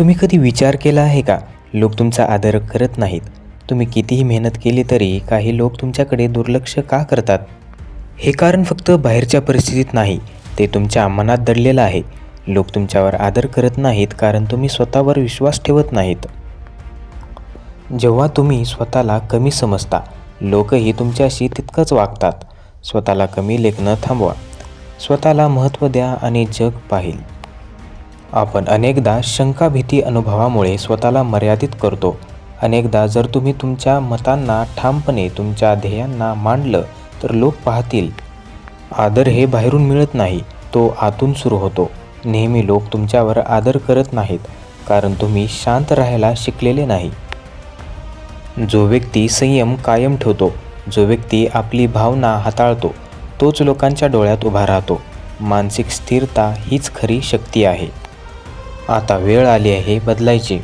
तुम्ही कधी विचार केला आहे का, लोक तुमचा आदर करत नाहीत? तुम्ही कितीही मेहनत केली तरी काही लोक तुमच्याकडे दुर्लक्ष का करतात? हे कारण फक्त बाहेरच्या परिस्थितीत नाही, ते तुमच्या मनात दडलेलं आहे. लोक तुमच्यावर आदर करत नाहीत कारण तुम्ही स्वतःवर विश्वास ठेवत नाहीत. जेव्हा तुम्ही स्वतःला कमी समजता, लोकही तुमच्याशी तितकंच वागतात. स्वतःला कमी लेखणं थांबवा. स्वतःला महत्त्व द्या आणि जग पाहील. आपण अनेकदा शंका भीती अनुभवामुळे स्वतःला मर्यादित करतो. अनेकदा जर तुम्ही तुमच्या मतांना ठामपणे तुमच्या ध्येयांना मांडलं तर लोक पाहतील. आदर हे बाहेरून मिळत नाही, तो आतून सुरू होतो. नेहमी लोक तुमच्यावर आदर करत नाहीत कारण तुम्ही शांत राहायला शिकलेले नाही. जो व्यक्ती संयम कायम ठेवतो, जो व्यक्ती आपली भावना हाताळतो, तोच लोकांच्या डोळ्यात उभा राहतो. मानसिक स्थिरता हीच खरी शक्ती आहे. आता वेळ आली आहे बदलायची.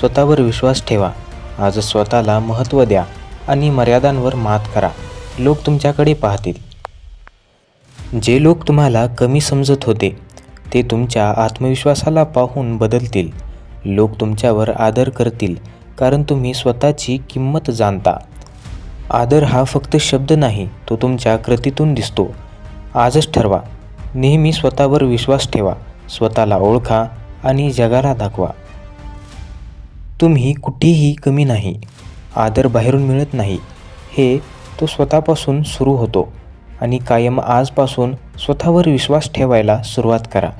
स्वतःवर विश्वास ठेवा. आज स्वतःला महत्त्व द्या आणि मर्यादांवर मात करा. लोक तुमच्याकडे पाहतील. जे लोक तुम्हाला कमी समजत होते, ते तुमच्या आत्मविश्वासाला पाहून बदलतील. लोक तुमच्यावर आदर करतील कारण तुम्ही स्वतःची किंमत जाणता. आदर हा फक्त शब्द नाही, तो तुमच्या कृतीतून दिसतो. आजच ठरवा, नेहमी स्वतःवर विश्वास ठेवा. स्वतःला ओळखा आणि जगाला दाखवा. तुम्ही कुठेही कमी नाही. आदर बाहेरून मिळत नाही, हे तो स्वतःपासून सुरू होतो. आणि कायम आजपासून स्वतःवर विश्वास ठेवायला सुरुवात करा.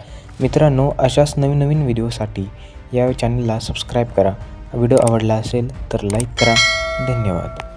मित्रांनो, अशाच नवीन व्हिडिओसाठी या चॅनलला सबस्क्राईब करा. व्हिडिओ आवडला असेल तर लाईक करा. धन्यवाद.